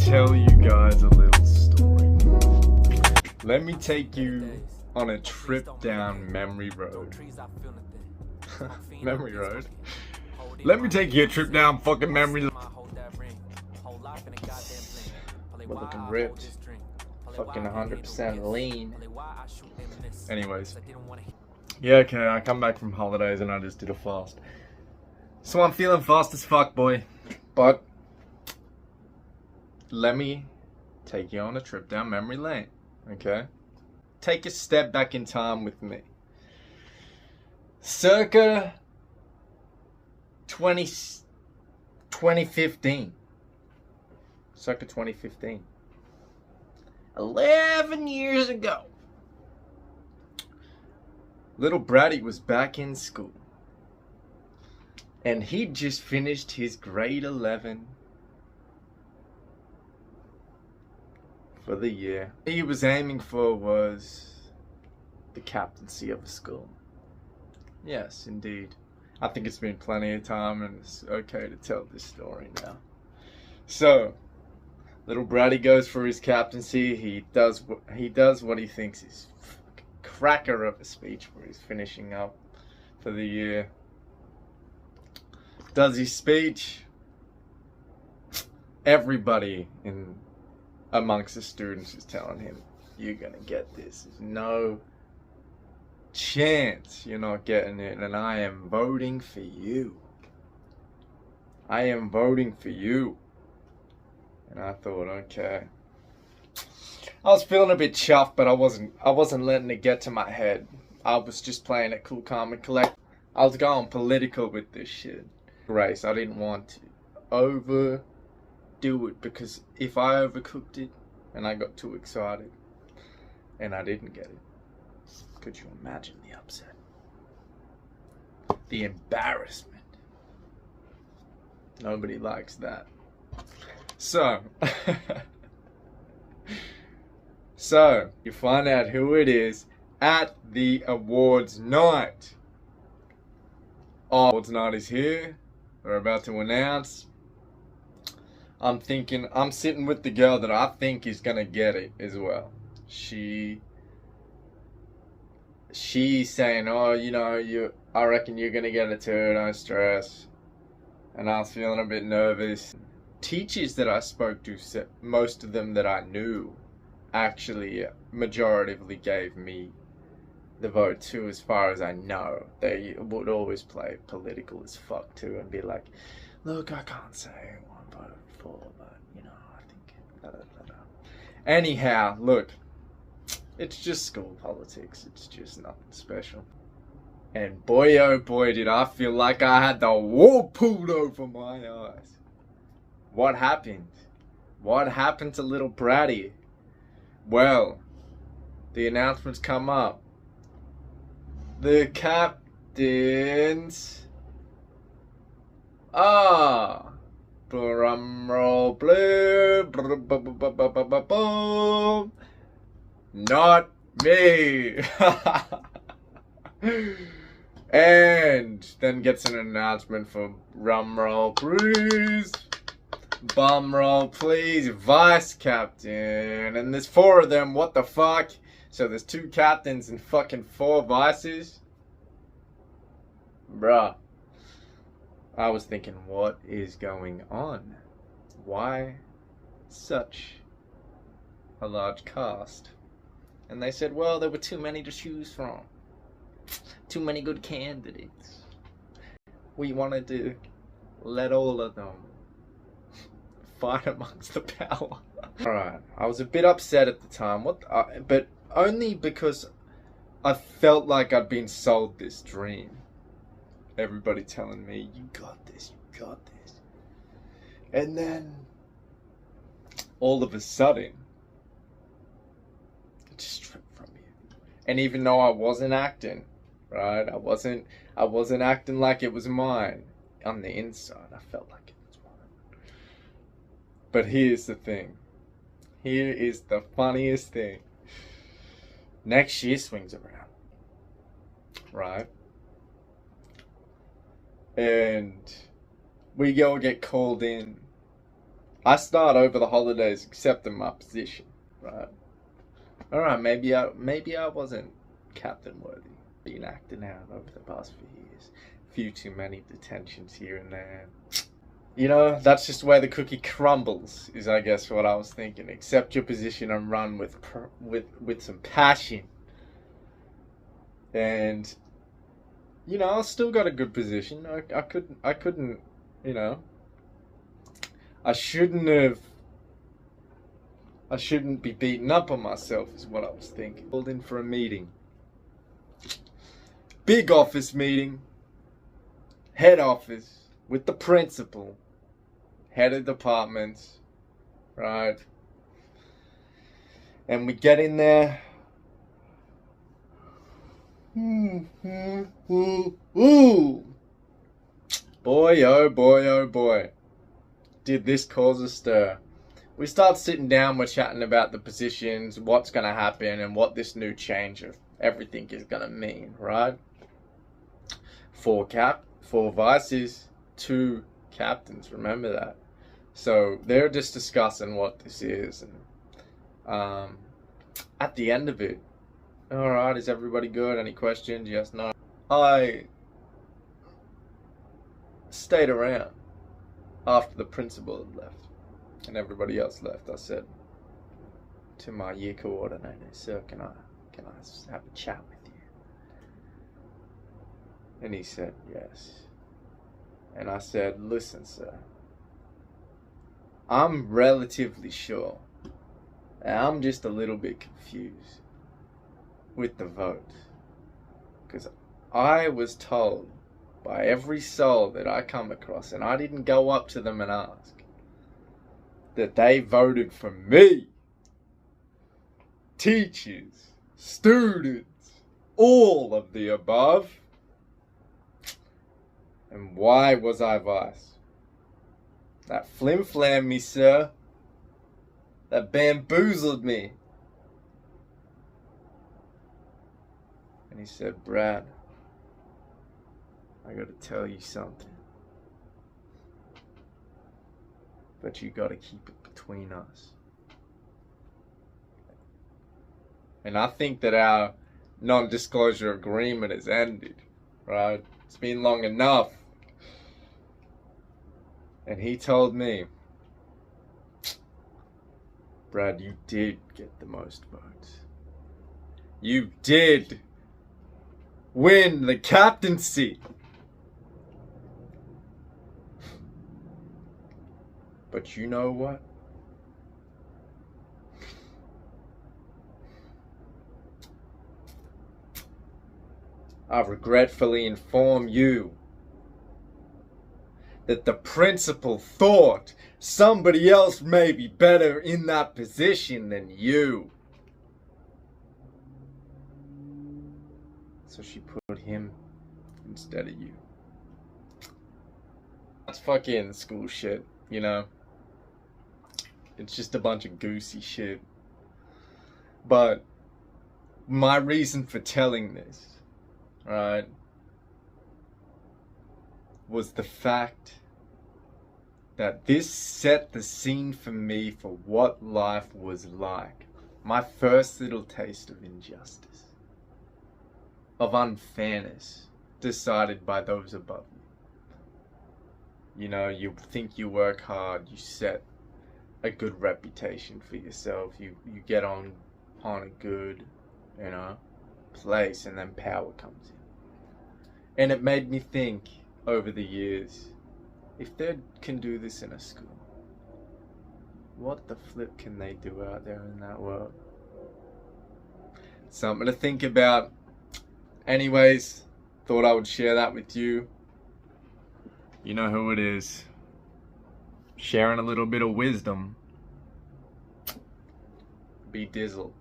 tell you guys a little story. Let me take you on a trip down memory road. Memory road? Let me take you a trip down fucking memory lane. We're looking ripped. Fucking 100% lean. Anyways. Yeah, okay, I come back from holidays and I just did a fast. So I'm feeling fast as fuck, boy. But let me take you on a trip down memory lane, okay? Take a step back in time with me. Circa 2015. Circa 2015. 11 years ago. Little Brady was back in school. And he'd just finished his grade 11 for the year. What he was aiming for was the captaincy of a school. Yes, indeed. I think it's been plenty of time and it's okay to tell this story now. So, little Brady goes for his captaincy. He does what he thinks is a cracker of a speech where he's finishing up for the year. Does his speech. Everybody amongst the students is telling him, "You're gonna get this. There's no chance you're not getting it, and I am voting for you. I am voting for you." And I thought, okay. I was feeling a bit chuffed, but I wasn't letting it get to my head. I was just playing it cool, calm, and collect. I was going political with this shit. Race. I didn't want to overdo it, because if I overcooked it and I got too excited and I didn't get it, could you imagine the upset? The embarrassment. Nobody likes that. So, you find out who it is at the awards night. Awards night is here. We're about to announce. I'm sitting with the girl that I think is gonna get it as well. She's saying, "Oh, I reckon you're gonna get it too, don't stress." And I was feeling a bit nervous. Teachers that I spoke to, most of them that I knew, actually majoritively gave me the vote too, as far as I know. They would always play political as fuck too and be like, "Look, I can't say what I'm voting for, but I think blah, blah, blah, blah." Anyhow, look, it's just school politics. It's just nothing special. And boy, oh boy, did I feel like I had the wool pulled over my eyes. What happened? What happened to little Brady? Well, the announcements come up. The captains are, drum roll blue, not me. And then gets an announcement for drum roll please, bum roll please, vice captain. And there's 4 of them, what the fuck? So there's 2 captains and fucking 4 vices? Bruh. I was thinking, what is going on? Why such a large cast? And they said, well, there were too many to choose from. Too many good candidates. We wanted to let all of them fight amongst the power. Alright, I was a bit upset at the time, but only because I felt like I'd been sold this dream. Everybody telling me, "You got this, you got this." And then, all of a sudden, it just stripped from you. And even though I wasn't acting, right? I wasn't acting like it was mine. On the inside, I felt like it was mine. But here's the thing. Here is the funniest thing. Next year swings around, right? And we all get called in. I start over the holidays accepting my position, right? All right, maybe I wasn't captain worthy, been acting out over the past few years. Few too many detentions here and there. You know, that's just where the cookie crumbles, is I guess what I was thinking. Accept your position and run with some passion. And you know, I still got a good position. I couldn't, you know, I shouldn't be beating up on myself, is what I was thinking. Called in for a meeting. Big office meeting. Head office with the principal. Head of departments. Right? And we get in there. Ooh. Boy, oh boy, oh boy. Did this cause a stir. We start sitting down, we're chatting about the positions, what's going to happen, and what this new change of everything is going to mean, right? 4 vices, 2 captains, remember that. So they're just discussing what this is, and at the end of it, alright, is everybody good? Any questions? Yes, no. I stayed around after the principal had left and everybody else left. I said to my year coordinator, "Sir, can I have a chat with you?" And he said, "Yes." And I said, "Listen, sir, I'm relatively sure, and I'm just a little bit confused with the vote, because I was told by every soul that I come across, and I didn't go up to them and ask, that they voted for me. Teachers, students, all of the above. And why was I vice? That flim-flammed me, sir. That bamboozled me." And he said, "Brad, I gotta tell you something. But you gotta keep it between us." And I think that our non-disclosure agreement has ended, right? It's been long enough. And he told me, "Brad, you did get the most votes. You did win the captaincy. But you know what? I regretfully inform you that the principal thought somebody else may be better in that position than you. So she put him instead of you." That's fucking school shit, you know? It's just a bunch of goosey shit. But my reason for telling this, right, was the fact that this set the scene for me for what life was like. My first little taste of injustice, of unfairness decided by those above you. You know, you think you work hard, you set a good reputation for yourself, you get on a good, you know, place, and then power comes in. And it made me think over the years, if they can do this in a school, what the flip can they do out there in that world? Something to think about. Anyways, thought I would share that with you. You know who it is. Sharing a little bit of wisdom. Be Dizzle.